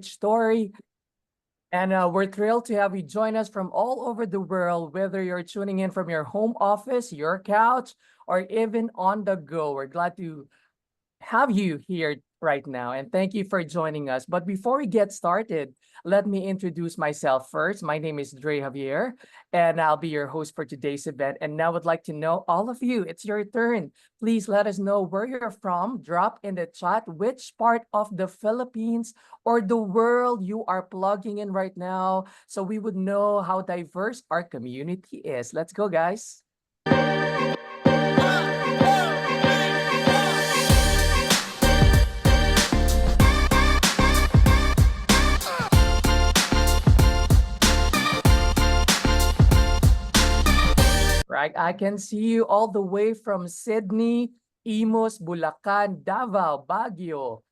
story. And we're thrilled to have you join us from all over the world, whether you're tuning in from your home office, your couch, or even on the go. We're glad to have you here right now. And thank you for joining us. But before we get started, let me introduce myself first. My name is Dre Javier, and I'll be your host for today's event. And now I'd like to know all of you. It's your turn. Please let us know where you're from. Drop in the chat which part of the Philippines or the world you are plugging in right now, so we would know how diverse our community is. Let's go, guys. Right, I can see you all the way from Sydney, Imus, Bulacan, Davao, Baguio,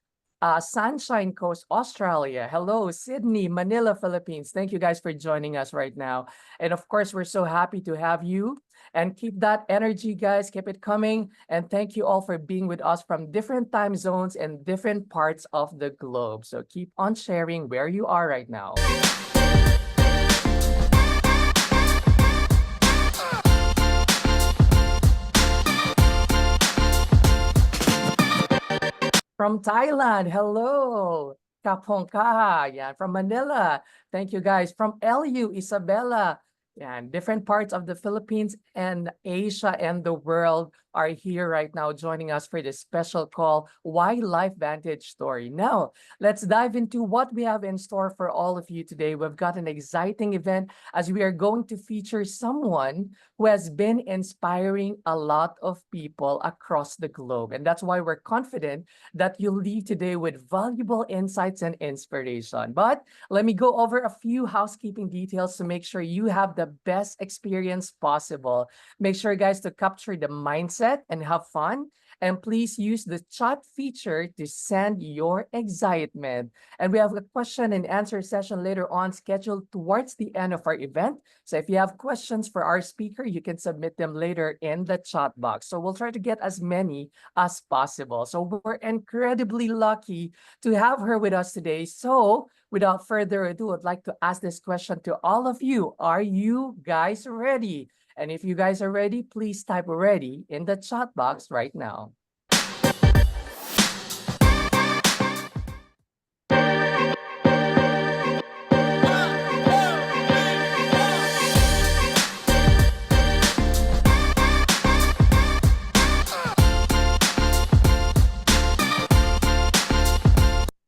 Sunshine Coast, Australia. Hello, Sydney, Manila, Philippines. Thank you guys for joining us right now. And of course, we're so happy to have you. And keep that energy, guys. Keep it coming. And thank you all for being with us from different time zones and different parts of the globe. So keep on sharing where you are right now. From Thailand, hello. Kapong Kaha, yeah, from Manila. Thank you guys. From LU, Isabella. Yeah, and different parts of the Philippines and Asia and the world are here right now joining us for this special call, Why LifeVantage Story. Now, let's dive into what we have in store for all of you today. We've got an exciting event as we are going to feature someone who has been inspiring a lot of people across the globe. And that's why we're confident that you'll leave today with valuable insights and inspiration. But let me go over a few housekeeping details to make sure you have the best experience possible. Make sure, guys, to capture the mindset and have fun. And please use the chat feature to send your excitement. And we have a question and answer session later on scheduled towards the end of our event. So if you have questions for our speaker, you can submit them later in the chat box. So we'll try to get as many as possible. So we're incredibly lucky to have her with us today. So without further ado, I'd like to ask this question to all of you. Are you guys ready? And if you guys are ready, please type ready in the chat box right now.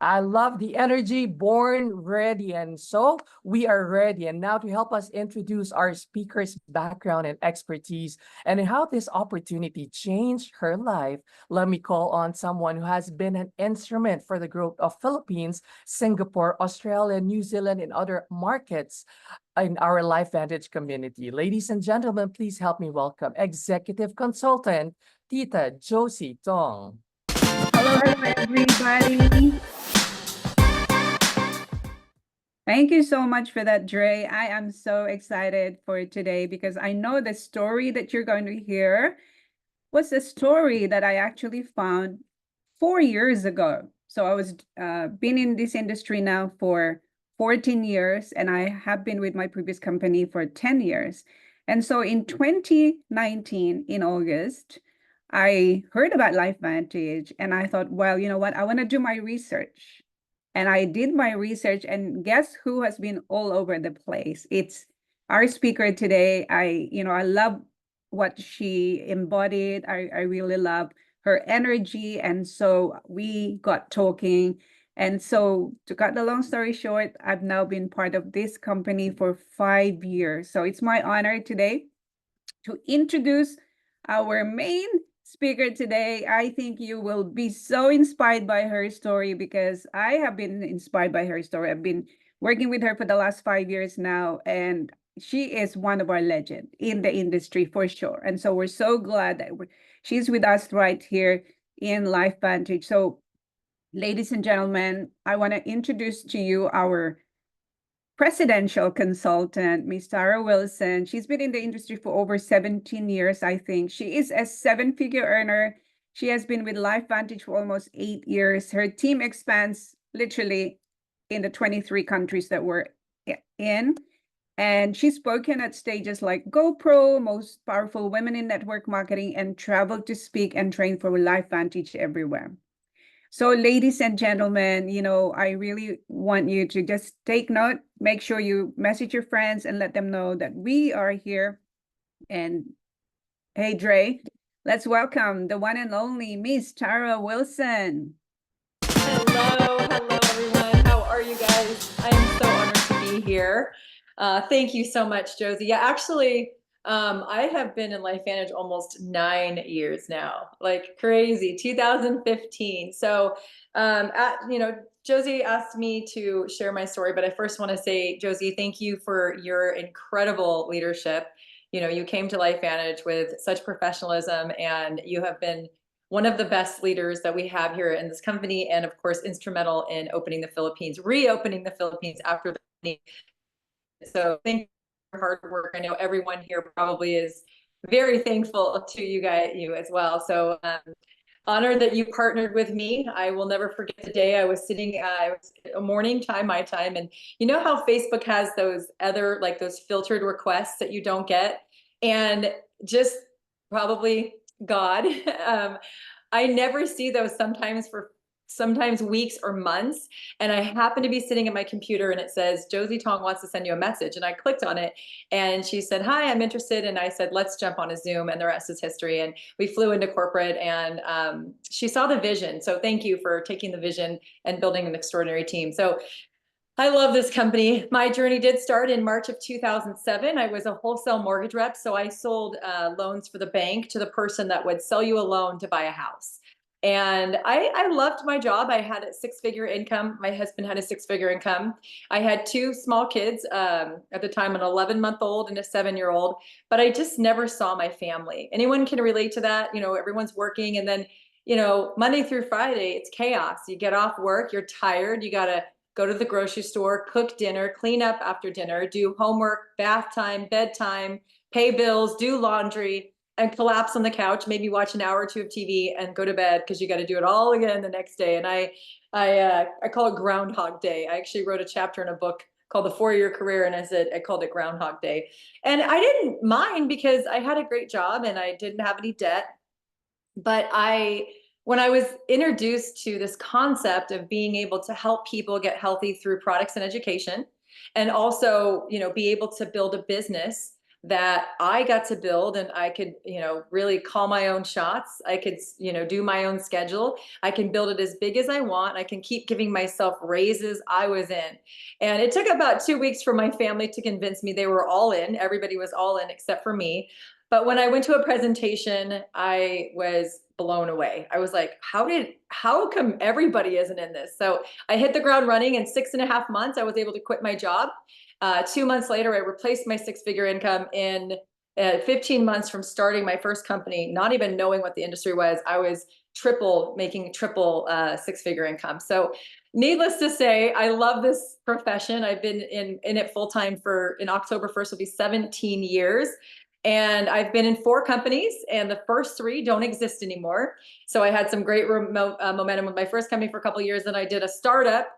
I love the energy, born ready. And so we are ready. And now to help us introduce our speaker's background and expertise and how this opportunity changed her life, let me call on someone who has been an instrument for the growth of Philippines, Singapore, Australia, New Zealand, and other markets in our LifeVantage community. Ladies and gentlemen, please help me welcome Executive Consultant, Tita Josie Tong. Hello, everybody. Thank you so much for that, Dre. I am so excited for today because I know the story that you're going to hear was a story that I actually found 4 years ago. So I was been in this industry now for 14 years, and I have been with my previous company for 10 years. And so in 2019, in August, I heard about LifeVantage, and I thought, well, you know what? I want to do my research. And I did my research, and guess who has been all over the place? It's our speaker today. I love what she embodied. I really love her energy. And so we got talking. And so to cut the long story short, I've now been part of this company for 5 years. So it's my honor today to introduce our main speaker today. I think you will be so inspired by her story because I have been inspired by her story. I've been working with her for the last 5 years now, and she is one of our legends in the industry for sure. And so we're so glad that she's with us right here in LifeVantage. So ladies and gentlemen, I want to introduce to you our presidential consultant, Miss Tara Wilson. She's been in the industry for over 17 years, I think. She is a seven-figure earner. She has been with LifeVantage for almost 8 years. Her team expands literally in the 23 countries that we're in. And she's spoken at stages like GoPro, Most Powerful Women in Network Marketing, and traveled to speak and train for LifeVantage everywhere. So ladies and gentlemen, I really want you to just take note, make sure you message your friends and let them know that we are here. And hey, Dre, let's welcome the one and only Miss Tara Wilson. Hello, everyone. How are you guys? I am so honored to be here. Thank you so much, Josie. Yeah, actually, I have been in LifeVantage almost 9 years now, like crazy, 2015. So, Josie asked me to share my story, but I first want to say, Josie, thank you for your incredible leadership. You came to LifeVantage with such professionalism, and you have been one of the best leaders that we have here in this company, and of course, instrumental in reopening the Philippines after the pandemic. So thank you for your hard work. I know everyone here probably is very thankful to you as well. So honored that you partnered with me. I will never forget the day I was sitting, it was a morning time, my time. And you know how Facebook has those those filtered requests that you don't get? And just probably God, I never see those sometimes weeks or months. And I happen to be sitting at my computer and it says, Josie Tong wants to send you a message. And I clicked on it and she said, hi, I'm interested. And I said, let's jump on a Zoom, and the rest is history. And we flew into corporate, and she saw the vision. So thank you for taking the vision and building an extraordinary team. So I love this company. My journey did start in March of 2007. I was a wholesale mortgage rep. So I sold loans for the bank to the person that would sell you a loan to buy a house. And I loved my job. I had a six-figure income. My husband had a six-figure income. I had two small kids at the time, an 11-month-old and a 7-year-old, but I just never saw my family. Anyone can relate to that. Everyone's working, and then, Monday through Friday, it's chaos. You get off work, you're tired, you got to go to the grocery store, cook dinner, clean up after dinner, do homework, bath time, bedtime, pay bills, do laundry, and collapse on the couch, maybe watch an hour or two of TV and go to bed because you got to do it all again the next day. And I call it Groundhog Day. I actually wrote a chapter in a book called The 4-Year Career, and I called it Groundhog Day. And I didn't mind because I had a great job and I didn't have any debt. But when I was introduced to this concept of being able to help people get healthy through products and education, and also, be able to build a business that I got to build, and I could, really call my own shots. I could, do my own schedule. I can build it as big as I want. I can keep giving myself raises. I was in. And it took about 2 weeks for my family to convince me they were all in. Everybody was all in except for me. But when I went to a presentation, I was blown away. I was like, how come everybody isn't in this? So I hit the ground running. In 6.5 months, I was able to quit my job. 2 months later, I replaced my six-figure income. In 15 months from starting my first company, not even knowing what the industry was, I was making triple six-figure income. So needless to say, I love this profession. I've been in it full-time in October 1st will be 17 years. And I've been in 4 companies, and the first 3 don't exist anymore. So I had some great momentum with my first company for a couple of years. Then I did a startup.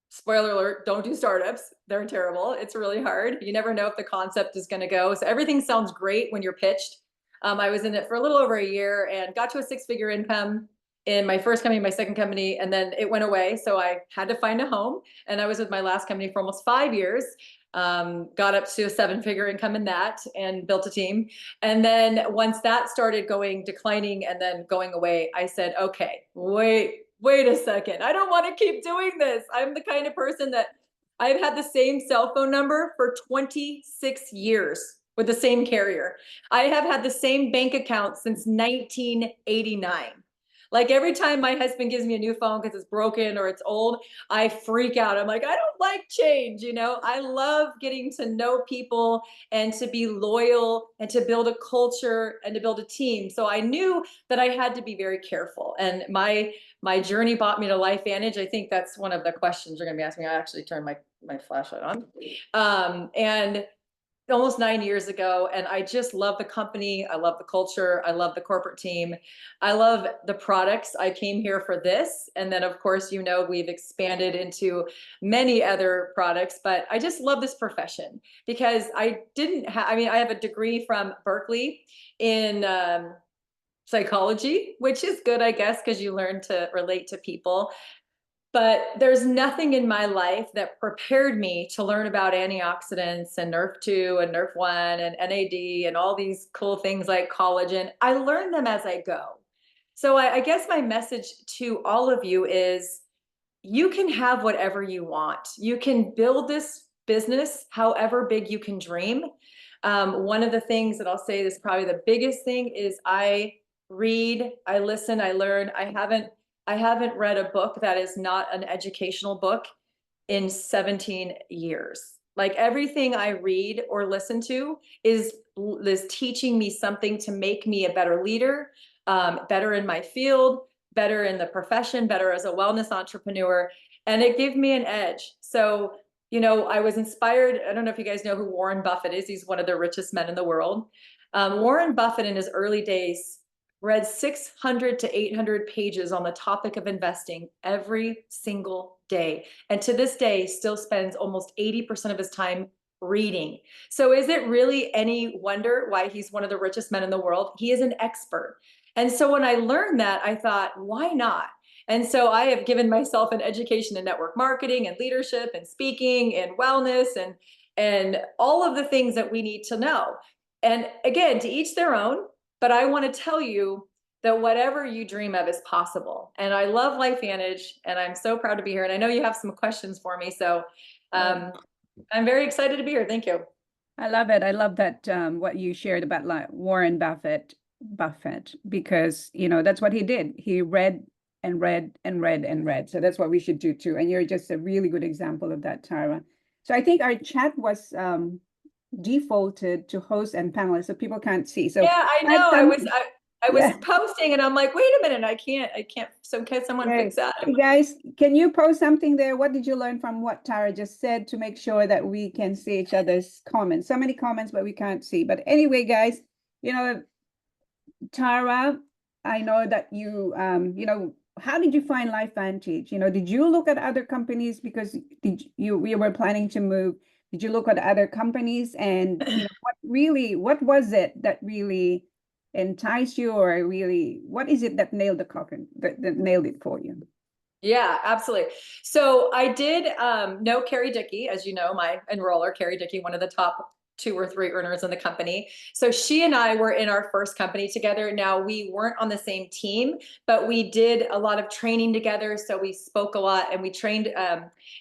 Spoiler alert, don't do startups. They're terrible. It's really hard. You never know if the concept is going to go. So everything sounds great when you're pitched. I was in it for a little over a year and got to a six-figure income in my first company, my second company, and then it went away. So I had to find a home. And I was with my last company for almost 5 years. Got up to a 7-figure income in that and built a team. And then once that started declining and then going away, I said, okay, wait a second. I don't want to keep doing this. I'm the kind of person that I've had the same cell phone number for 26 years with the same carrier. I have had the same bank account since 1989. Like every time my husband gives me a new phone because it's broken or it's old, I freak out. I'm like, I don't like change. I love getting to know people and to be loyal and to build a culture and to build a team. So I knew that I had to be very careful. And my journey brought me to LifeVantage. I think that's one of the questions you're going to be asking me. I actually turned my flashlight on. And almost 9 years ago. And I just love the company. I love the culture. I love the corporate team. I love the products. I came here for this. And then, of course, you know, we've expanded into many other products, but I just love this profession because I didn't have, I mean, I have a degree from Berkeley in psychology, which is good, I guess, because you learn to relate to people. But there's nothing in my life that prepared me to learn about antioxidants and Nerf2 and Nerf1 and NAD and all these cool things like collagen. I learned them as I go. So I guess my message to all of you is you can have whatever you want. You can build this business however big you can dream. One of the things that I'll say is probably the biggest thing is I read, I listen, I learn. I haven't read a book that is not an educational book in 17 years. Like everything I read or listen to is teaching me something to make me a better leader, better in my field, better in the profession, better as a wellness entrepreneur, and it gave me an edge. So, you know, I was inspired. I don't know if you guys know who Warren Buffett is. He's one of the richest men in the world. Warren Buffett in his early days read 600 to 800 pages on the topic of investing every single day. And to this day, still spends almost 80% of his time reading. So is it really any wonder why he's one of the richest men in the world? He is an expert. And so when I learned that, I thought, why not? And so I have given myself an education in network marketing and leadership and speaking and wellness and all of the things that we need to know. And again, to each their own. But I want to tell you that whatever you dream of is possible. And I love LifeVantage, and I'm so proud to be here. And I know you have some questions for me, so I'm very excited to be here. Thank you. I love it. I love that what you shared about Warren Buffett, because you know that's what he did. He read and read and read and read. So that's what we should do too. And you're just a really good example of that, Tara. So I think our chat was defaulted to host and panelists, so people can't see. So yeah, I know. I was yeah. posting, and I'm like, wait a minute, I can't. So can someone fix that? Hey guys, can you post something there? What did you learn from what Tara just said to make sure that we can see each other's comments? So many comments, but we can't see. But anyway, guys, you know, Tara, I know that you, you know, how did you find LifeVantage? You know, did you look at other companies because we were planning to move? Did you look at other companies and you know, what was it that really enticed you, or really, what is it that nailed the coffin, that nailed it for you? Yeah, absolutely. So I did know Carrie Dickey, as you know, my enroller, Carrie Dickey, one of the top 2 or 3 earners in the company. So she and I were in our first company together. Now we weren't on the same team, but we did a lot of training together. So we spoke a lot and we trained.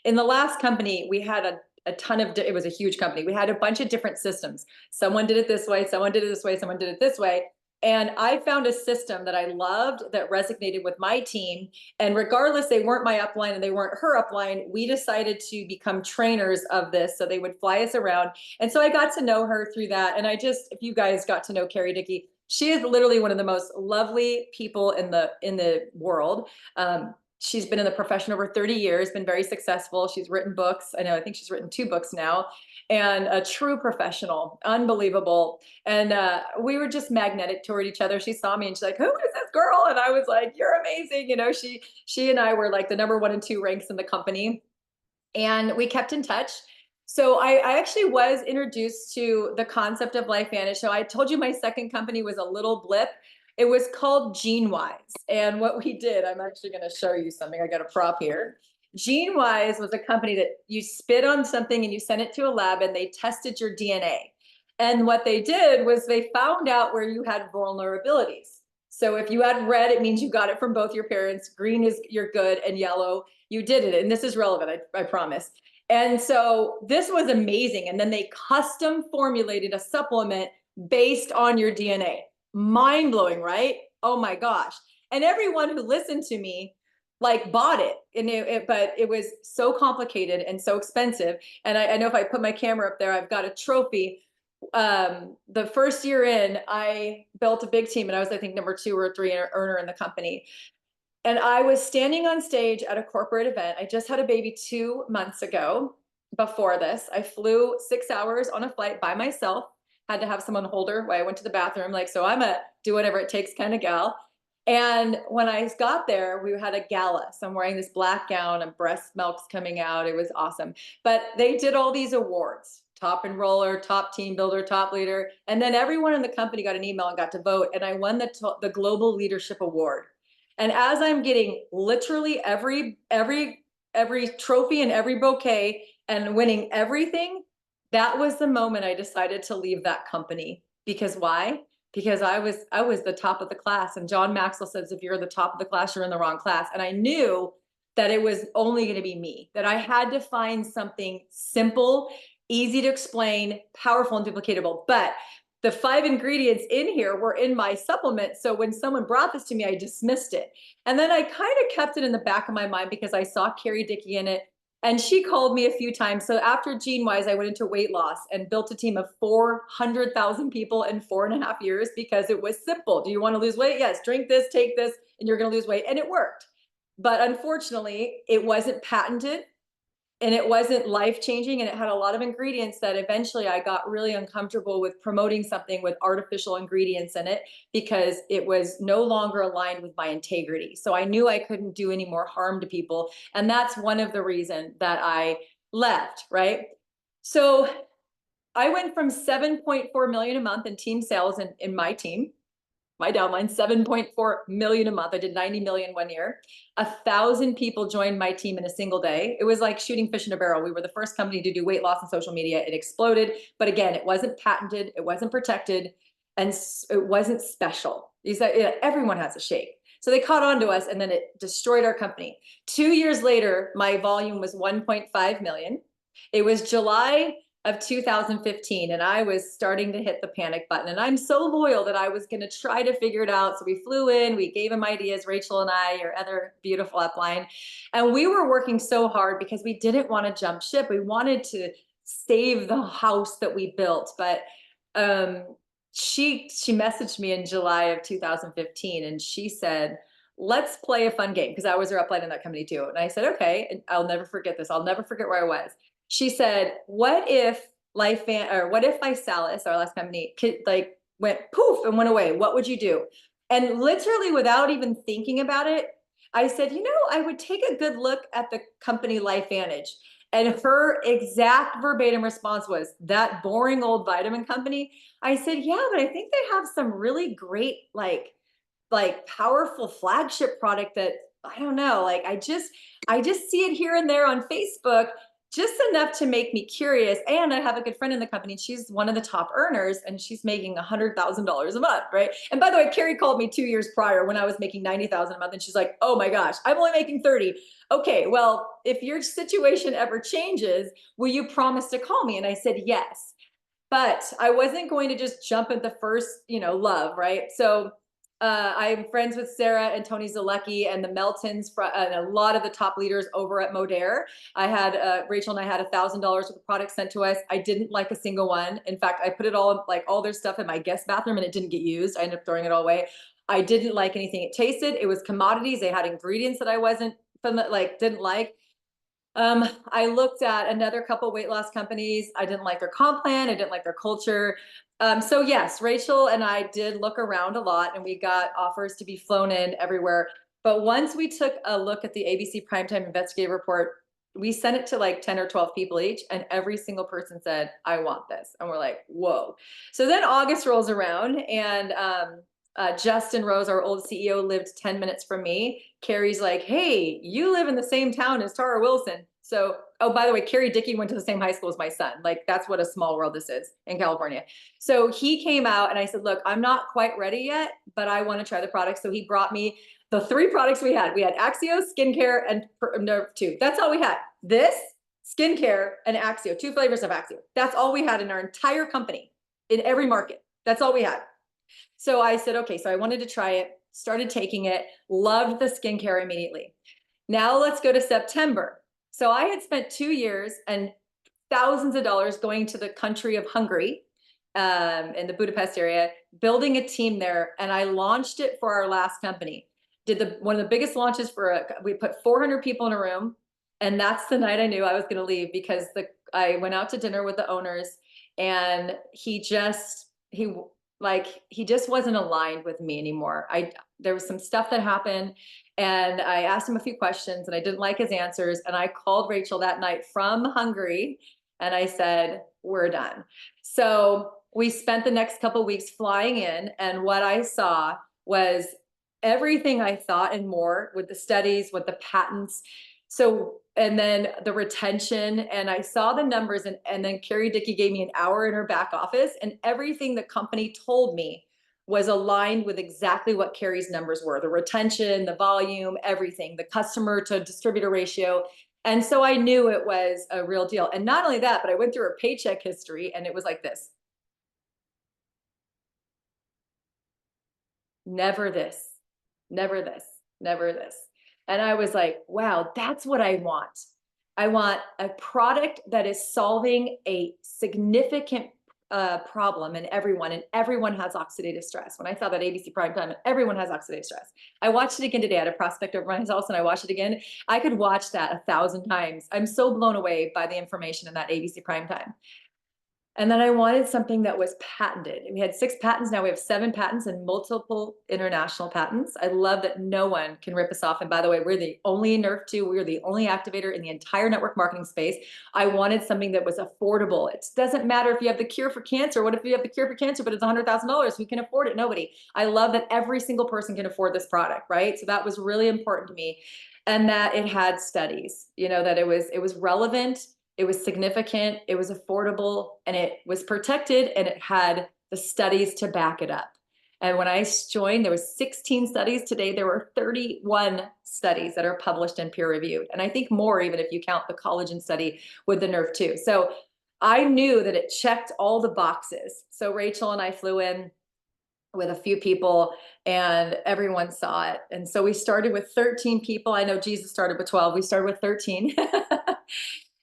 In the last company, we had a ton of, it was a huge company. We had a bunch of different systems. Someone did it this way, someone did it this way, someone did it this way. And I found a system that I loved that resonated with my team. And regardless, they weren't my upline and they weren't her upline, we decided to become trainers of this. So they would fly us around. And so I got to know her through that. And if you guys got to know Carrie Dickey, she is literally one of the most lovely people in the world. She's been in the profession over 30 years, been very successful. She's written books. I think she's written 2 books now, and a true professional, unbelievable. And we were just magnetic toward each other. She saw me and she's like, who is this girl? And I was like, you're amazing. You know, she and I were like the number 1 and 2 ranks in the company, and we kept in touch. So I actually was introduced to the concept of LifeVantage. So I told you my second company was a little blip. It was called GeneWise. And what we did, I'm actually going to show you something. I got a prop here. GeneWise was a company that you spit on something and you sent it to a lab and they tested your DNA. And what they did was they found out where you had vulnerabilities. So if you had red, it means you got it from both your parents. Green is you're good, and yellow, you did it. And this is relevant, I promise. And so this was amazing. And then they custom formulated a supplement based on your DNA. Mind blowing, right? Oh my gosh. And everyone who listened to me like bought it, but it was so complicated and so expensive. And I know if I put my camera up there, I've got a trophy. The first year in, I built a big team, and I was, I think, number 2 or 3 earner in the company. And I was standing on stage at a corporate event. I just had a baby 2 months ago. before this. I flew 6 hours on a flight by myself, had to have someone hold her while I went to the bathroom. Like, so I'm a do whatever it takes kind of gal. And when I got there, we had a gala. So I'm wearing this black gown and breast milk's coming out. It was awesome. But they did all these awards, top enroller, top team builder, top leader. And then everyone in the company got an email and got to vote. And I won the Global Leadership Award. And as I'm getting literally every trophy and every bouquet and winning everything, that was the moment I decided to leave that company. Because why? Because I was the top of the class. And John Maxwell says, if you're the top of the class, you're in the wrong class. And I knew that it was only going to be me, that I had to find something simple, easy to explain, powerful and duplicatable. But the 5 ingredients in here were in my supplement. So when someone brought this to me, I dismissed it. And then I kind of kept it in the back of my mind because I saw Carrie Dickey in it. And she called me a few times. So after GeneWise, I went into weight loss and built a team of 400,000 people in 4.5 years because it was simple. Do you want to lose weight? Yes, drink this, take this, and you're going to lose weight. And it worked. But unfortunately, it wasn't patented and it wasn't life-changing, and it had a lot of ingredients that eventually I got really uncomfortable with promoting something with artificial ingredients in it because it was no longer aligned with my integrity. So I knew I couldn't do any more harm to people, and that's one of the reasons that I left, right? So I went from 7.4 million a month in team sales in my team. My downline, 7.4 million a month. I did 90 million one year. 1,000 people joined my team in a single day. It was like shooting fish in a barrel. We were the first company to do weight loss on social media. It exploded. But again, it wasn't patented. It wasn't protected. And it wasn't special. Everyone has a shake. So they caught on to us and then it destroyed our company. 2 years later, my volume was 1.5 million. It was July of 2015, and I was starting to hit the panic button. And I'm so loyal that I was going to try to figure it out. So we flew in, we gave him ideas, Rachel and I, your other beautiful upline, and we were working so hard because we didn't want to jump ship. We wanted to save the house that we built, but she messaged me in July of 2015, and she said, let's play a fun game, because I was her upline in that company too. And I said, okay. And I'll never forget this. I'll never forget where I was. She said, what if Lisalis, our last company, like went poof and went away? What would you do? And literally without even thinking about it, I said, I would take a good look at the company LifeVantage. And her exact verbatim response was, that boring old vitamin company? I said, yeah, but I think they have some really great, like powerful flagship product that I don't know, like I just see it here and there on Facebook, just enough to make me curious. And I have a good friend in the company. She's one of the top earners and she's making $100,000 a month, right? And by the way, Carrie called me 2 years prior when I was making 90,000 a month, and she's like, oh my gosh, I'm only making 30. Okay, well, if your situation ever changes, will you promise to call me? And I said yes. But I wasn't going to just jump at the first, love, right? So I'm friends with Sarah and Tony Zalecki and the Meltons and a lot of the top leaders over at Modere. I had Rachel and I had $1,000 worth of products sent to us. I didn't like a single one. In fact, I put it all, like all their stuff in my guest bathroom and it didn't get used. I ended up throwing it all away. I didn't like anything it tasted. It was commodities. They had ingredients that I didn't like. I looked at another couple weight loss companies. I didn't like their comp plan. I didn't like their culture. So yes, Rachel and I did look around a lot and we got offers to be flown in everywhere. But once we took a look at the ABC Primetime Investigative Report, we sent it to like 10 or 12 people each, and every single person said, I want this. And we're like, whoa. So then August rolls around and Justin Rose, our old CEO, lived 10 minutes from me. Carrie's like, hey, you live in the same town as Tara Wilson. So, oh, by the way, Carrie Dickey went to the same high school as my son. Like, that's what a small world this is in California. So he came out and I said, look, I'm not quite ready yet, but I want to try the product. So he brought me the 3 products we had. We had Axio, skincare, and Nerve 2. That's all we had. This, skincare, and Axio, 2 flavors of Axio. That's all we had in our entire company, in every market. That's all we had. So I said, okay, so I wanted to try it, started taking it, loved the skincare immediately. Now let's go to September. So I had spent 2 years and thousands of dollars going to the country of Hungary, in the Budapest area, building a team there. And I launched it for our last company. Did one of the biggest launches we put 400 people in a room. And that's the night I knew I was going to leave because I went out to dinner with the owners, and he just wasn't aligned with me anymore. There was some stuff that happened, and I asked him a few questions, and I didn't like his answers, and I called Rachel that night from Hungary, and I said, we're done. So we spent the next couple of weeks flying in, and what I saw was everything I thought and more, with the studies, with the patents. So, and then the retention, and I saw the numbers, and then Carrie Dickey gave me an hour in her back office, and everything the company told me was aligned with exactly what Carrie's numbers were: the retention, the volume, everything, the customer to distributor ratio. And so I knew it was a real deal. And not only that, but I went through her paycheck history, and it was like this: never this, never this, never this. And I was like, wow, that's what I want. I want a product that is solving a significant problem in everyone, and everyone has oxidative stress. When I saw that ABC primetime, everyone has oxidative stress. I watched it again today. I had a prospect over my house, and I watched it again. I could watch that 1,000 times. I'm so blown away by the information in that ABC primetime. And then I wanted something that was patented. We had 6 patents. Now we have 7 patents and multiple international patents. I love that no one can rip us off. And by the way, we're the only Nerf2. We're the only activator in the entire network marketing space. I wanted something that was affordable. It doesn't matter if you have the cure for cancer. What if you have the cure for cancer, but it's $100,000? Who can afford it? Nobody. I love that every single person can afford this product, right? So that was really important to me. And that it had studies, that it was relevant, it was significant, it was affordable, and it was protected, and it had the studies to back it up. And when I joined, there was 16 studies. Today, there were 31 studies that are published and peer reviewed. And I think more, even if you count the collagen study with the Nerf2. So I knew that it checked all the boxes. So Rachel and I flew in with a few people, and everyone saw it. And so we started with 13 people. I know Jesus started with 12. We started with 13.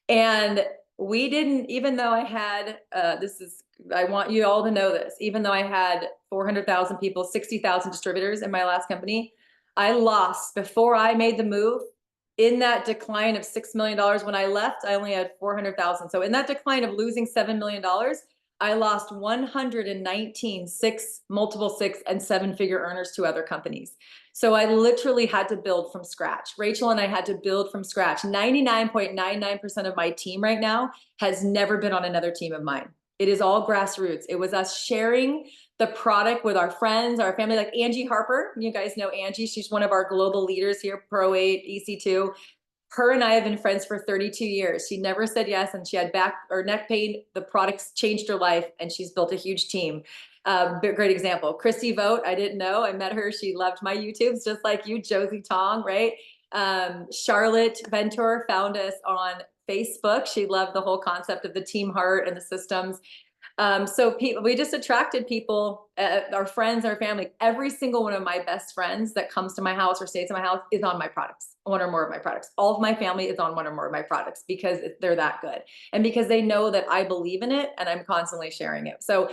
And we didn't, even though I had, I want you all to know this, even though I had 400,000 people, 60,000 distributors in my last company, I lost, before I made the move, in that decline of $6 million. When I left, I only had 400,000. So in that decline of losing $7 million, I lost 119 multiple 6 and 7-figure earners to other companies. So I literally had to build from scratch. Rachel and I had to build from scratch. 99.99% of my team right now has never been on another team of mine. It is all grassroots. It was us sharing the product with our friends, our family, like Angie Harper. You guys know Angie. She's one of our global leaders here, Pro 8, EC2. Her and I have been friends for 32 years. She never said yes, and she had back or neck pain. The products changed her life, and she's built a huge team. Great example. Christy Vogt, I didn't know. I met her. She loved my YouTubes, just like you, Josie Tong, right? Charlotte Ventur found us on Facebook. She loved the whole concept of the team heart and the systems. So we just attracted people, our friends, our family. Every single one of my best friends that comes to my house or stays in my house is on my products, one or more of my products. All of my family is on one or more of my products because they're that good. And because they know that I believe in it, and I'm constantly sharing it. So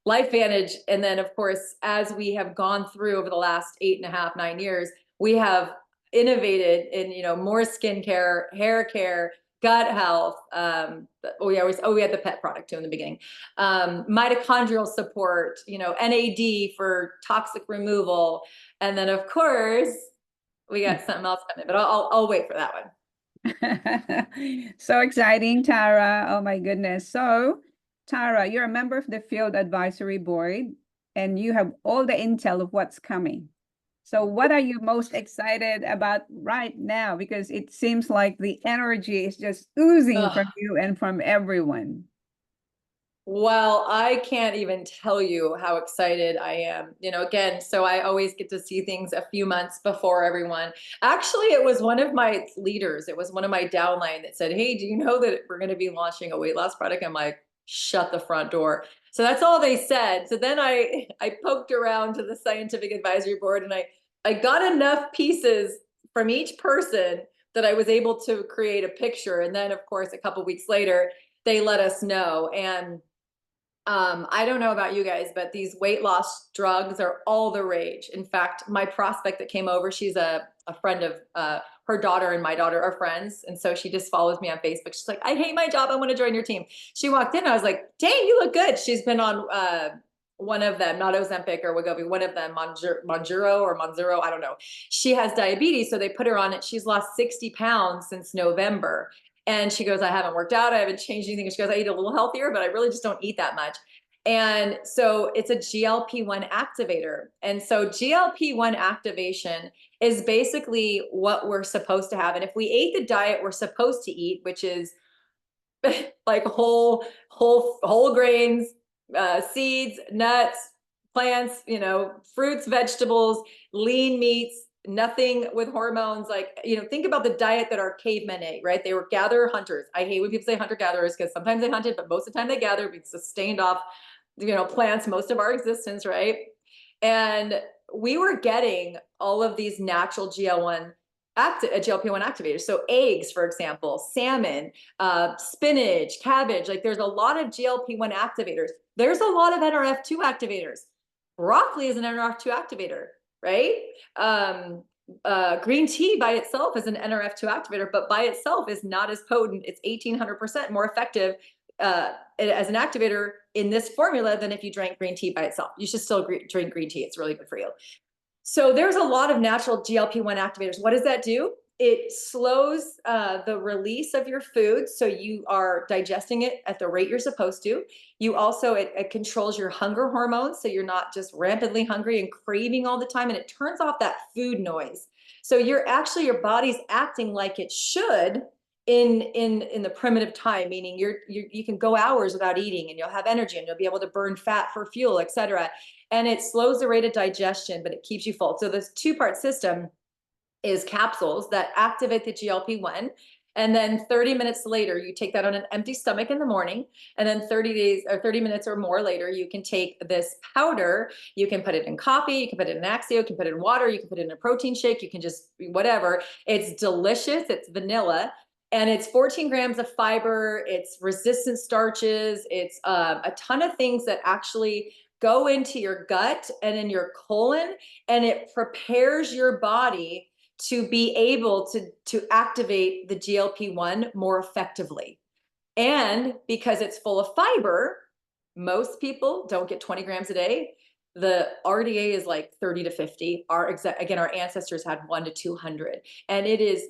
LifeVantage. And then of course, as we have gone through over the last 8.5, 9 years, we have innovated in, more skincare, hair care, gut health. We had the pet product too in the beginning. Mitochondrial support, NAD for toxic removal. And then of course, we got something else coming, but I'll wait for that one. So exciting, Tara. Oh my goodness. So Tara, you're a member of the Field Advisory Board, and you have all the intel of what's coming. So what are you most excited about right now? Because it seems like the energy is just oozing from you and from everyone. Well, I can't even tell you how excited I am. Again, so I always get to see things a few months before everyone. Actually, it was one of my leaders. It was one of my downline that said, hey, do you know that we're going to be launching a weight loss product? I'm like, shut the front door. So that's all they said. So then I poked around to the scientific advisory board, and I got enough pieces from each person that I was able to create a picture. And then of course, a couple of weeks later, they let us know. And I don't know about you guys, but these weight loss drugs are all the rage. In fact, my prospect that came over, she's a friend of her daughter and my daughter are friends. And so she just follows me on Facebook. She's like, I hate my job. I want to join your team. She walked in. I was like, dang, you look good. She's been on one of them, not Ozempic or Wegovy, one of them, Monjuro. I don't know. She has diabetes. So they put her on it. She's lost 60 pounds since November. And she goes, I haven't worked out. I haven't changed anything. She goes, I eat a little healthier, but I really just don't eat that much. And so it's a GLP-1 activator. And so GLP-1 activation is basically what we're supposed to have. And if we ate the diet we're supposed to eat, which is like whole grains, seeds, nuts, plants, you know, fruits, vegetables, lean meats, nothing with hormones. Like, you know, think about the diet that our cavemen ate, right? They were gatherer hunters. I hate when people say hunter gatherers because sometimes they hunted, but most of the time they gathered. We sustained off, you know, plants most of our existence, right? And we were getting all of these natural GLP-1 activators. So eggs, for example, salmon, spinach, cabbage, like there's a lot of GLP-1 activators. There's a lot of NRF2 activators. Broccoli is an NRF2 activator, right? Green tea by itself is an NRF2 activator, but by itself is not as potent. It's 1,800% more effective as an activator in this formula than if you drank green tea by itself. You should still drink green tea. It's really good for you. So there's a lot of natural GLP-1 activators. What does that do? It slows the release of your food, so you are digesting it at the rate you're supposed to. You also, it controls your hunger hormones, so you're not just rampantly hungry and craving all the time, and it turns off that food noise. So you're actually, your body's acting like it should in the primitive time, meaning you can go hours without eating and you'll have energy and you'll be able to burn fat for fuel, etc. And it slows the rate of digestion, but it keeps you full. So this two-part system is capsules that activate the GLP-1. And then 30 minutes later, you take that on an empty stomach in the morning. And then 30 minutes or more later, you can take this powder. You can put it in coffee. You can put it in Axio. You can put it in water. You can put it in a protein shake. You can just, whatever. It's delicious. It's vanilla. And it's 14 grams of fiber. It's resistant starches. It's a ton of things that actually go into your gut and in your colon. And it prepares your body to be able to activate the GLP-1 more effectively. And because it's full of fiber, most people don't get 20 grams a day. The RDA is like 30 to 50. Our ancestors had 1 to 200. And it is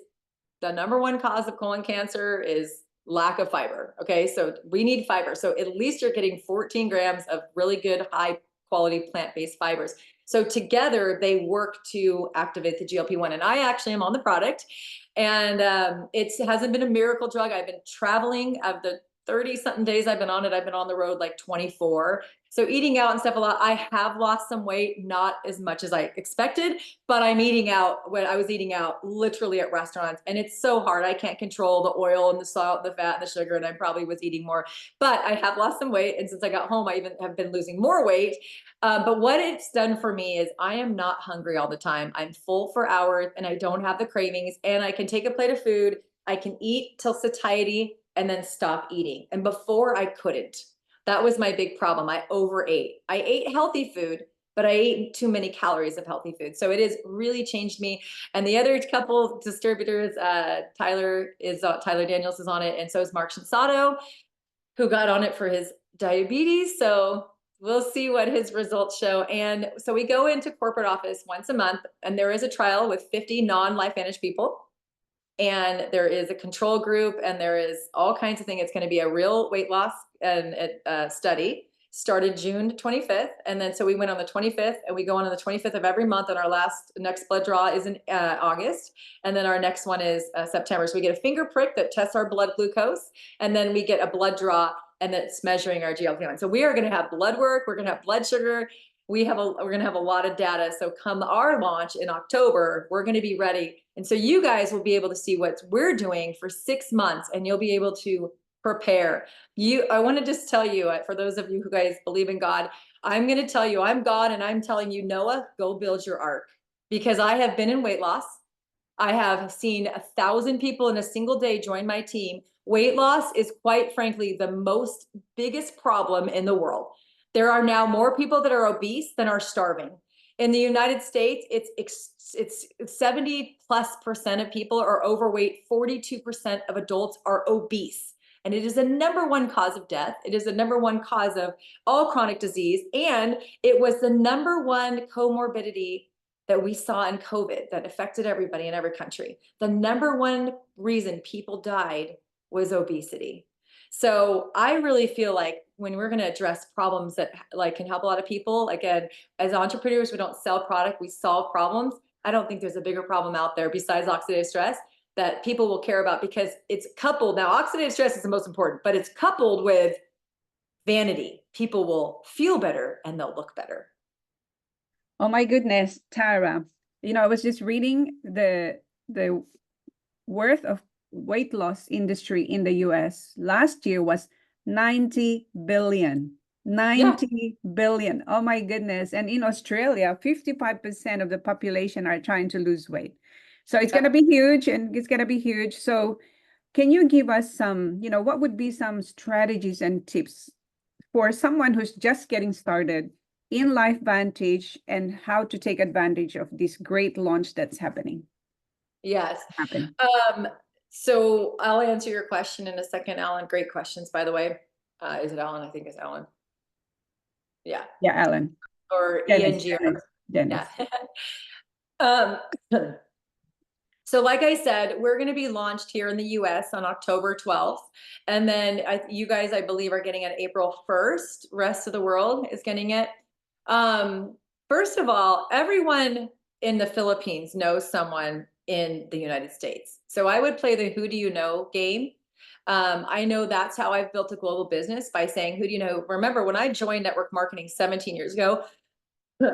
the number one cause of colon cancer is lack of fiber. Okay, so we need fiber. So at least you're getting 14 grams of really good, high quality plant-based fibers. So together they work to activate the GLP-1. And I actually am on the product, and it hasn't been a miracle drug. I've been traveling of the 30 something days I've been on it. I've been on the road like 24. So eating out and stuff a lot. I have lost some weight, not as much as I expected, but I'm eating out. When I was eating out literally at restaurants, and it's so hard. I can't control the oil and the salt, the fat, and the sugar, and I probably was eating more, but I have lost some weight. And since I got home, I even have been losing more weight. But what it's done for me is I am not hungry all the time. I'm full for hours and I don't have the cravings, and I can take a plate of food. I can eat till satiety and then stop eating. And before I couldn't. That was my big problem. I overate. I ate healthy food, but I ate too many calories of healthy food. So it has really changed me. And the other couple distributors, Tyler Daniels is on it, and so is Mark Shinsato, who got on it for his diabetes. So we'll see what his results show. And so we go into corporate office once a month, and there is a trial with 50 non-LifeVantage people. And there is a control group, and there is all kinds of things. It's going to be a real weight loss and study. Started June 25th, and then so we went on the 25th, and we go on the 25th of every month. And our next blood draw is in August, and then our next one is September. So we get a finger prick that tests our blood glucose, and then we get a blood draw, and that's measuring our GLP-1. So we are going to have blood work. We're going to have blood sugar. We're going to have a lot of data. So come our launch in October, we're going to be ready. And so you guys will be able to see what we're doing for 6 months, and you'll be able to prepare. I want to just tell you, for those of you who guys believe in God, I'm going to tell you, I'm God, and I'm telling you, Noah, go build your ark, because I have been in weight loss. I have seen 1,000 people in a single day join my team. Weight loss is, quite frankly, the biggest problem in the world. There are now more people that are obese than are starving. In the United States, it's 70+% of people are overweight, 42% of adults are obese. And it is the #1 cause of death. It is the #1 cause of all chronic disease. And it was the #1 comorbidity that we saw in COVID that affected everybody in every country. The #1 reason people died was obesity. So I really feel like when we're going to address problems that like can help a lot of people, again, as entrepreneurs, we don't sell product, we solve problems. I don't think there's a bigger problem out there besides oxidative stress that people will care about, because it's coupled. Now, oxidative stress is the most important, but it's coupled with vanity. People will feel better and they'll look better. Oh my goodness, Tara. You know, I was just reading the worth of weight loss industry in the US last year was 90 billion. 90 billion. Oh my goodness. And in Australia, 55% of the population are trying to lose weight. So it's going to be huge, and it's going to be huge. So can you give us some, you know, what would be some strategies and tips for someone who's just getting started in LifeVantage and how to take advantage of this great launch that's happening? Yes. Happen. So I'll answer your question in a second, Alan. Great questions, by the way. Is it Alan? I think it's Alan. Yeah. Yeah, Alan. Or Dennis, ENG. Dennis. Yeah. So like I said, we're going to be launched here in the US on October 12th. And then you guys, I believe, are getting it April 1st. Rest of the world is getting it. First of all, everyone in the Philippines knows someone in the United States. So I would play the who do you know game. I know that's how I've built a global business, by saying, who do you know? Remember, when I joined network marketing 17 years ago,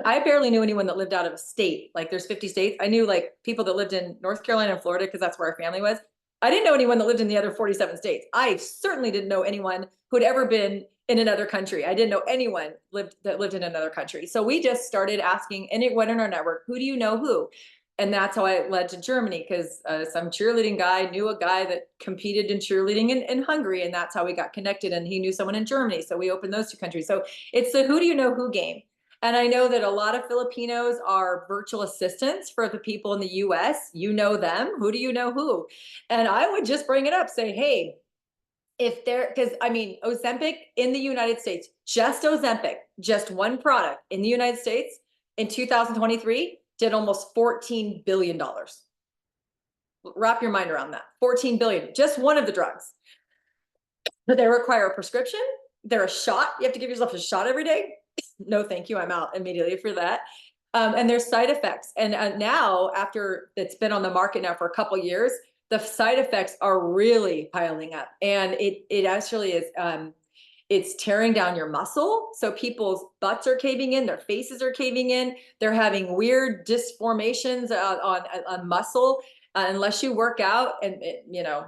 I barely knew anyone that lived out of a state. Like, there's 50 states. I knew like people that lived in North Carolina and Florida because that's where our family was. I didn't know anyone that lived in the other 47 states. I certainly didn't know anyone who'd ever been in another country. I didn't know anyone that lived in another country. So we just started asking, and it went in our network, who do you know who? And that's how I led to Germany, because some cheerleading guy knew a guy that competed in cheerleading in Hungary, and that's how we got connected. And he knew someone in Germany, so we opened those 2 countries. So it's the who do you know who game. And I know that a lot of Filipinos are virtual assistants for the people in the US. You know them. Who do you know who? And I would just bring it up, say, hey, if there, because I mean, Ozempic in the United States, just Ozempic, just one product in the United States in 2023 did almost $14 billion. Wrap your mind around that. 14 billion, just one of the drugs. But they require a prescription. They're a shot. You have to give yourself a shot every day. No, thank you. I'm out immediately for that. And there's side effects. And now, after it's been on the market now for a couple of years, the side effects are really piling up. And it actually is, it's tearing down your muscle. So people's butts are caving in, their faces are caving in, they're having weird disformations on muscle, unless you work out, and you know,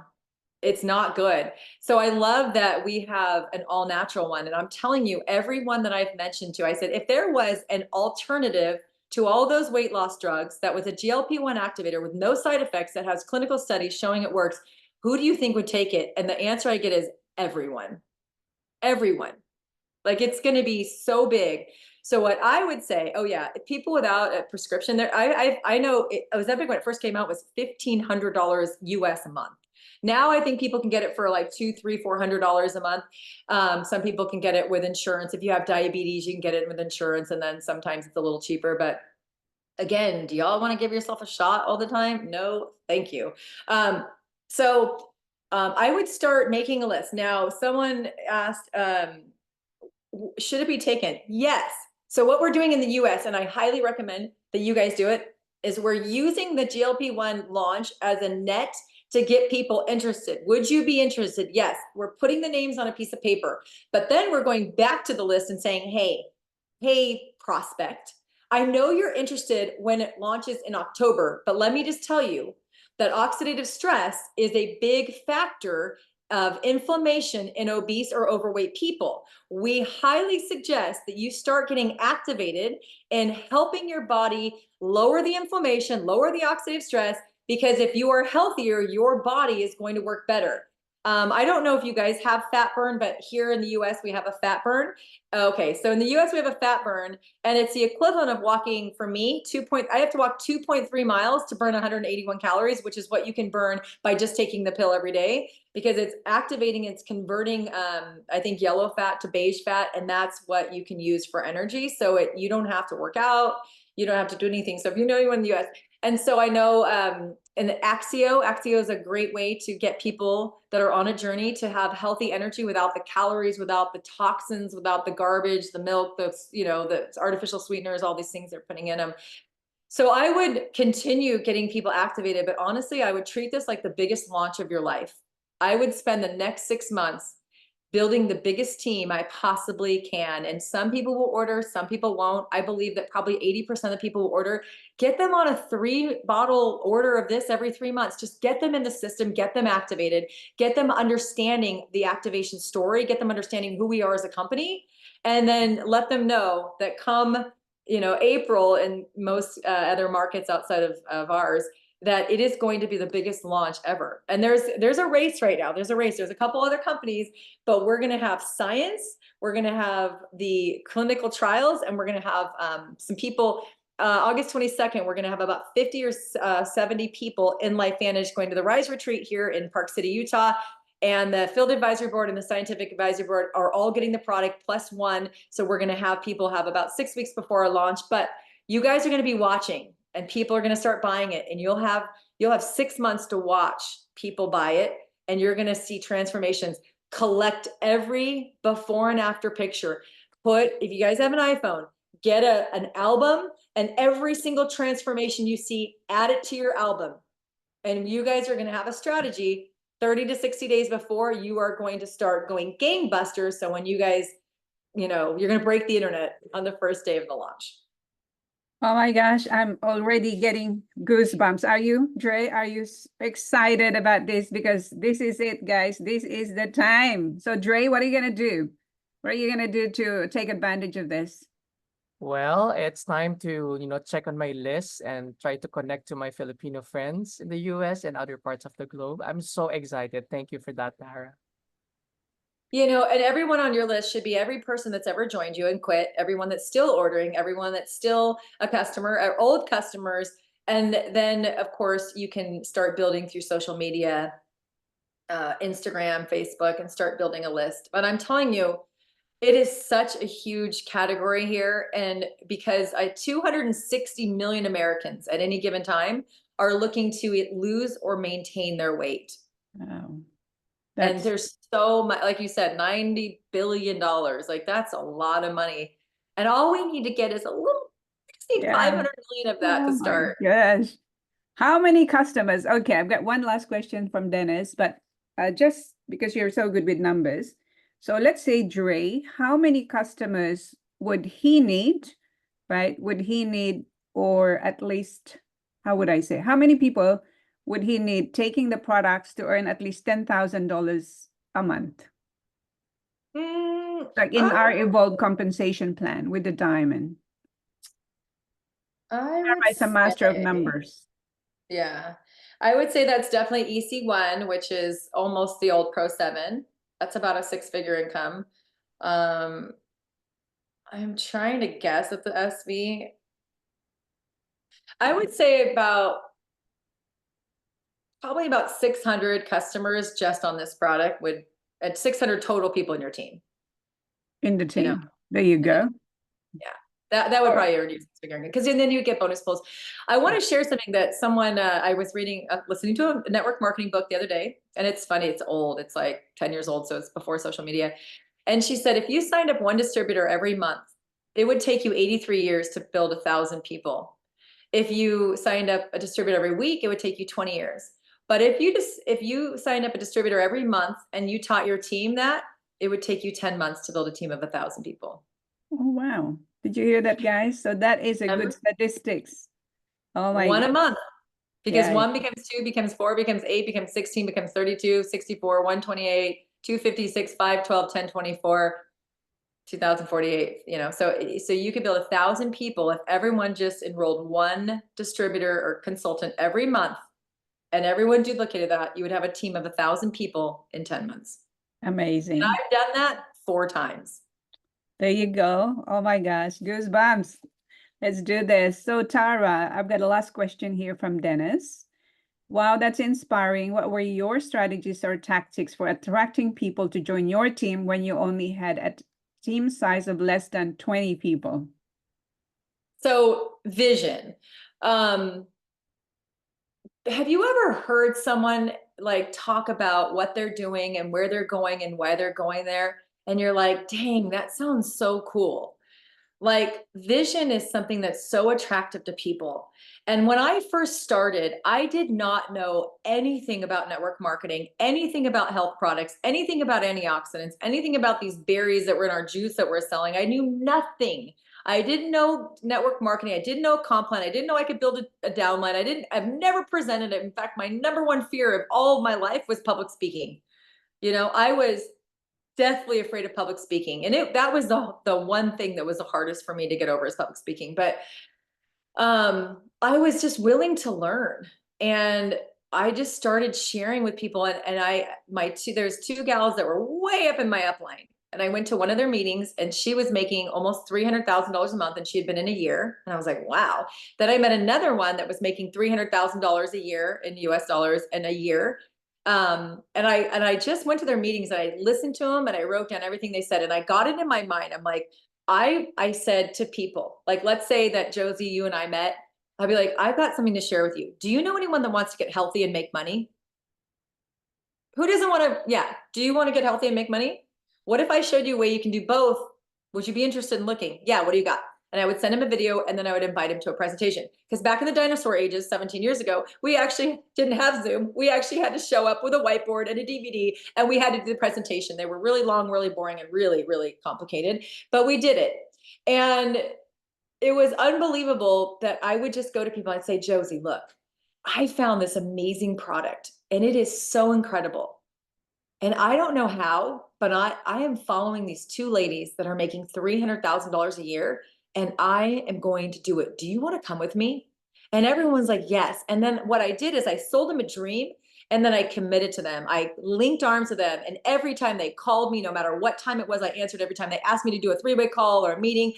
it's not good. So I love that we have an all natural one. And I'm telling you, everyone that I've mentioned to, I said, if there was an alternative to all those weight loss drugs that was a GLP-1 activator with no side effects, that has clinical studies showing it works, who do you think would take it? And the answer I get is everyone. Everyone. Like, it's going to be so big. So what I would say, oh yeah, people without a prescription there, I know Ozempic when it first came out was $1,500 US a month. Now I think people can get it for like $200, $300, $400 a month. Some people can get it with insurance. If you have diabetes, you can get it with insurance, and then sometimes it's a little cheaper. But again, do y'all want to give yourself a shot all the time? No, thank you. So I would start making a list. Now, someone asked, should it be taken? Yes. So what we're doing in the US, and I highly recommend that you guys do it, is we're using the GLP-1 launch as a net to get people interested. Would you be interested? Yes. We're putting the names on a piece of paper, but then we're going back to the list and saying, hey, prospect, I know you're interested when it launches in October, but let me just tell you that oxidative stress is a big factor of inflammation in obese or overweight people. We highly suggest that you start getting activated and helping your body lower the inflammation, lower the oxidative stress, because if you are healthier, your body is going to work better. I don't know if you guys have fat burn, but here in the US, we have a fat burn. Okay, so in the US, we have a fat burn, and it's the equivalent of walking, for me, I have to walk 2.3 miles to burn 181 calories, which is what you can burn by just taking the pill every day, because it's activating, it's converting, I think, yellow fat to beige fat, and that's what you can use for energy. So you don't have to work out, you don't have to do anything. So if you know anyone in the US, and so I know, and Axio is a great way to get people that are on a journey to have healthy energy without the calories, without the toxins, without the garbage, the milk, the artificial sweeteners, all these things they're putting in them. So I would continue getting people activated, but honestly, I would treat this like the biggest launch of your life. I would spend the next 6 months building the biggest team I possibly can. And some people will order, some people won't. I believe that probably 80% of people will order. Get them on a 3-bottle order of this every 3 months. Just get them in the system, get them activated, get them understanding the activation story, get them understanding who we are as a company, and then let them know that come, April in most other markets outside of ours, that it is going to be the biggest launch ever. And there's a race right now. There's a couple other companies, but we're going to have science, we're going to have the clinical trials, and we're going to have some people. August 22nd, we're going to have about 50 or 70 people in LifeVantage going to the Rise Retreat here in Park City, Utah. And the Field Advisory Board and the Scientific Advisory Board are all getting the product +1. So we're going to have people have about 6 weeks before our launch. But you guys are going to be watching, and people are going to start buying it, and you'll have 6 months to watch people buy it, and you're going to see transformations. Collect every before and after picture. If you guys have an iPhone, get an album, and every single transformation you see, add it to your album. And you guys are going to have a strategy 30 to 60 days before you are going to start going gangbusters. So when you guys, you're going to break the internet on the first day of the launch. Oh my gosh, I'm already getting goosebumps. Are you, Dre? Are you excited about this? Because this is it, guys. This is the time. So Dre, what are you going to do? What are you going to do to take advantage of this? Well, it's time to, check on my list and try to connect to my Filipino friends in the US and other parts of the globe. I'm so excited. Thank you for that, Tara. And everyone on your list should be every person that's ever joined you and quit, everyone that's still ordering, everyone that's still a customer, or old customers. And then, of course, you can start building through social media, Instagram, Facebook, and start building a list. But I'm telling you, it is such a huge category here. And because 260 million Americans at any given time are looking to lose or maintain their weight. Oh, and there's so much, like you said, $90 billion. Like, that's a lot of money. And all we need to get is a little 500 million of that to start. Yes. How many customers? Okay, I've got one last question from Dennis, but just because you're so good with numbers. So let's say Dre, how many customers would he need, right? Would he need, or at least, how would I say, how many people would he need taking the products to earn at least $10,000 a month? Like in our evolved compensation plan with the diamond. It's a master of numbers. Yeah, I would say that's definitely EC1, which is almost the old Pro 7. That's about a 6-figure income. I'm trying to guess at the SV. I would say probably about 600 customers just on this product at 600 total people in your team. In the team. There you go. Yeah. That would probably reduce figuring, because then you get bonus pulls. I want to share something that someone I was listening to a network marketing book the other day, and it's funny, it's old, it's like 10 years old, so it's before social media. And she said, if you signed up one distributor every month, it would take you 83 years to build 1,000 people. If you signed up a distributor every week, it would take you 20 years. But if you signed up a distributor every month and you taught your team that, it would take you 10 months to build a team of 1,000 people. Oh, wow. Did you hear that, guys? So that is a good statistics. Oh my One God. a month. Because 1 becomes 2, becomes 4, becomes 8, becomes 16, becomes 32, 64, 128, 256, 512, 1024, 2048. So you could build 1,000 people if everyone just enrolled one distributor or consultant every month, and everyone duplicated that, you would have a team of 1,000 people in 10 months. Amazing. And I've done that 4 times. There you go. Oh my gosh, goosebumps. Let's do this. So Tara, I've got a last question here from Dennis. Wow, that's inspiring. What were your strategies or tactics for attracting people to join your team when you only had a team size of less than 20 people? So vision. Have you ever heard someone like talk about what they're doing and where they're going and why they're going there? And you're like, dang, that sounds so cool. Like vision is something that's so attractive to people. And when I first started, I did not know anything about network marketing, anything about health products, anything about antioxidants, anything about these berries that were in our juice that we're selling. I knew nothing. I didn't know network marketing. I didn't know comp plan. I didn't know I could build a downline. I've never presented it. In fact, my number one fear of all of my life was public speaking. I was deathly afraid of public speaking. And that was the one thing that was the hardest for me to get over is public speaking. But I was just willing to learn. And I just started sharing with people. And there's 2 gals that were way up in my upline. And I went to one of their meetings and she was making almost $300,000 a month and she had been in a year. And I was like, wow. Then I met another one that was making $300,000 a year in US dollars in a year. And I just went to their meetings and I listened to them and I wrote down everything they said. And I got it in my mind. I'm like, I said to people, like, let's say that Josie, you and I met, I'd be like, I've got something to share with you. Do you know anyone that wants to get healthy and make money? Who doesn't want to? Yeah. Do you want to get healthy and make money? What if I showed you a way you can do both? Would you be interested in looking? Yeah. What do you got? And I would send him a video and then I would invite him to a presentation. Because back in the dinosaur ages, 17 years ago, we actually didn't have Zoom. We actually had to show up with a whiteboard and a DVD and we had to do the presentation. They were really long, really boring, and really, really complicated, but we did it. And it was unbelievable that I would just go to people and say, Josie, look, I found this amazing product and it is so incredible. And I don't know how, but I am following these 2 ladies that are making $300,000 a year and I am going to do it. Do you want to come with me? And everyone's like, yes. And then what I did is I sold them a dream and then I committed to them. I linked arms with them. And every time they called me, no matter what time it was, I answered every time they asked me to do a 3-way call or a meeting.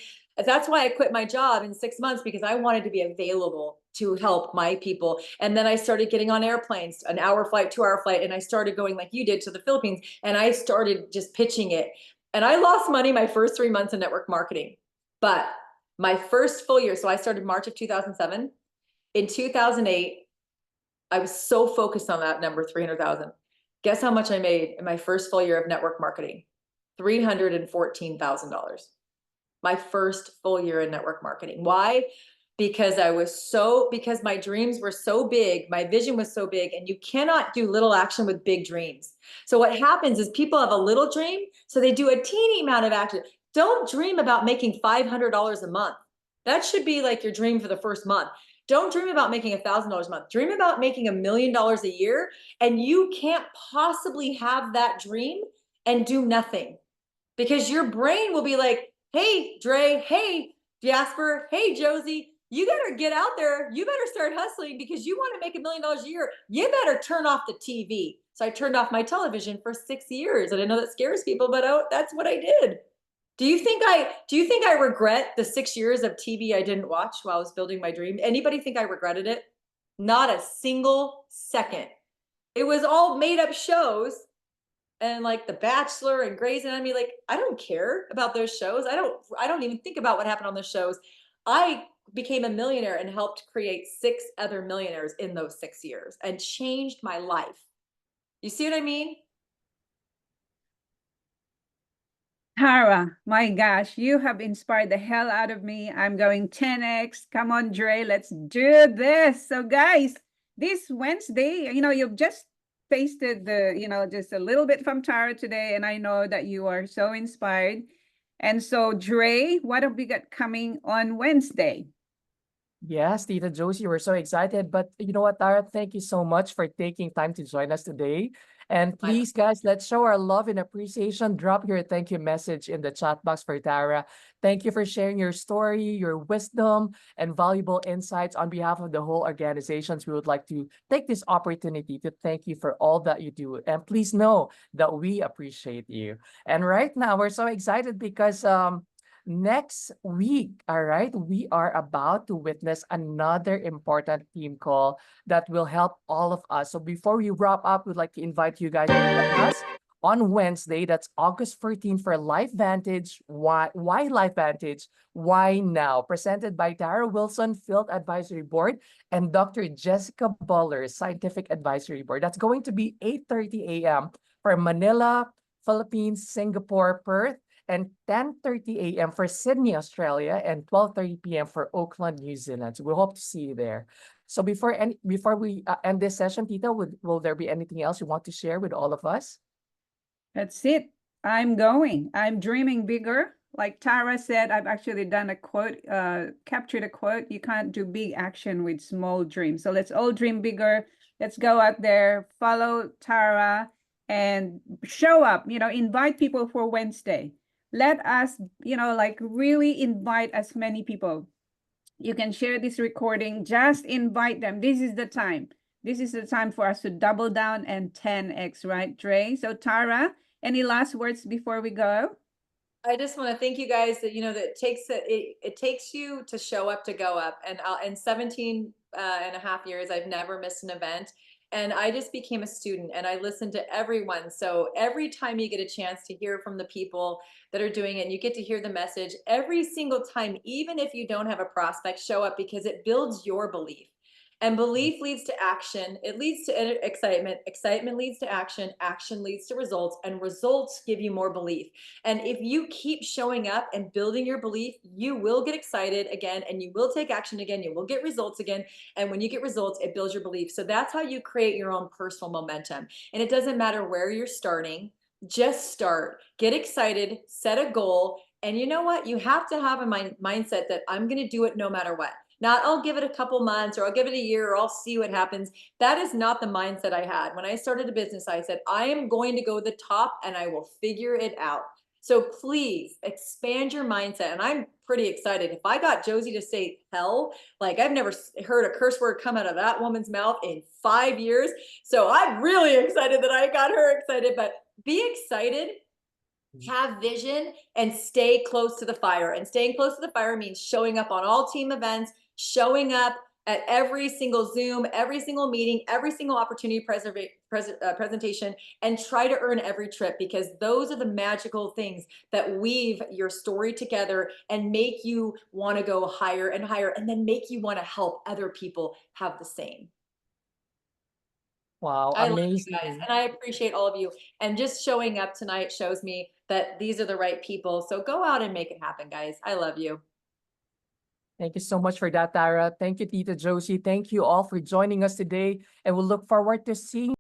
That's why I quit my job in 6 months, because I wanted to be available to help my people. And then I started getting on airplanes, an hour flight, 2-hour flight. And I started going like you did to the Philippines. And I started just pitching it. And I lost money my first 3 months in network marketing. But my first full year, so I started March of 2007. In 2008, I was so focused on that number, 300,000. Guess how much I made in my first full year of network marketing? $314,000. My first full year in network marketing. Why? Because because my dreams were so big, my vision was so big, and you cannot do little action with big dreams. So what happens is people have a little dream, so they do a teeny amount of action. Don't dream about making $500 a month. That should be like your dream for the first month. Don't dream about making $1,000 a month. Dream about making $1 million a year, and you can't possibly have that dream and do nothing, because your brain will be like, hey, Dre, hey, Jasper, hey, Josie, you better get out there. You better start hustling because you want to make $1 million a year. You better turn off the TV. So I turned off my television for 6 years. And I know that scares people, but that's what I did. Do you think I regret the 6 years of TV I didn't watch while I was building my dream? Anybody think I regretted it? Not a single second. It was all made up shows. And like The Bachelor and Grey's Anatomy, like I don't care about those shows. I don't even think about what happened on those shows. I became a millionaire and helped create 6 other millionaires in those 6 years and changed my life. You see what I mean? Tara, my gosh, you have inspired the hell out of me. I'm going 10x. Come on, Dre, let's do this. So guys, this Wednesday, you've just tasted just a little bit from Tara today, and I know that you are so inspired. And so, Dre, what have we got coming on Wednesday? Yes, Tita Josie, we're so excited. But you know what, Tara, thank you so much for taking time to join us today. And My please, guys, let's show our love and appreciation. Drop your thank you message in the chat box for Tara. Thank you for sharing your story, your wisdom, and valuable insights. On behalf of the whole organizations, we would like to take this opportunity to thank you for all that you do. And please know that we appreciate you. And right now, we're so excited because next week, all right, we are about to witness another important team call that will help all of us. So before we wrap up, we'd like to invite you guys to join us on Wednesday. That's August 14th for LifeVantage. Why LifeVantage? Why now? Presented by Tara Wilson, Field Advisory Board, and Dr. Jessica Buller, Scientific Advisory Board. That's going to be 8:30 a.m. for Manila, Philippines, Singapore, Perth, and 10:30 a.m. for Sydney, Australia, and 12:30 p.m. for Auckland, New Zealand. So we hope to see you there. So before we end this session, Tita, will there be anything else you want to share with all of us? That's it. I'm going. I'm dreaming bigger. Like Tara said, I've actually done a quote, captured a quote. You can't do big action with small dreams. So let's all dream bigger. Let's go out there, follow Tara, and show up, invite people for Wednesday. Let us, like really invite as many people. You can share this recording, just invite them. This is the time. This is the time for us to double down and 10x, right, Dre? So Tara, any last words before we go? I just want to thank you guys that it takes you to show up to go up. And in 17 and a half years, I've never missed an event. And I just became a student and I listened to everyone. So every time you get a chance to hear from the people that are doing it and you get to hear the message every single time, even if you don't have a prospect, show up because it builds your belief. And belief leads to action. It leads to excitement. Excitement leads to action. Action leads to results. And results give you more belief. And if you keep showing up and building your belief, you will get excited again and you will take action again. You will get results again. And when you get results, it builds your belief. So that's how you create your own personal momentum. And it doesn't matter where you're starting, just start, get excited, set a goal. And you know what? You have to have a mindset that I'm going to do it no matter what. Not I'll give it a couple months or I'll give it a year or I'll see what happens. That is not the mindset I had. When I started a business, I said, I am going to go to the top and I will figure it out. So please expand your mindset. And I'm pretty excited. If I got Josie to say hell, like I've never heard a curse word come out of that woman's mouth in 5 years. So I'm really excited that I got her excited, but be excited, have vision, and stay close to the fire. And staying close to the fire means showing up on all team events, showing up at every single Zoom, every single meeting, every single opportunity presentation, and try to earn every trip, because those are the magical things that weave your story together and make you want to go higher and higher, and then make you want to help other people have the same. Wow, I love you guys, amazing. and I appreciate all of you. And just showing up tonight shows me that these are the right people. So go out and make it happen, guys. I love you. Thank you so much for that, Tara. Thank you, Tita Josie. Thank you all for joining us today. And we'll look forward to seeing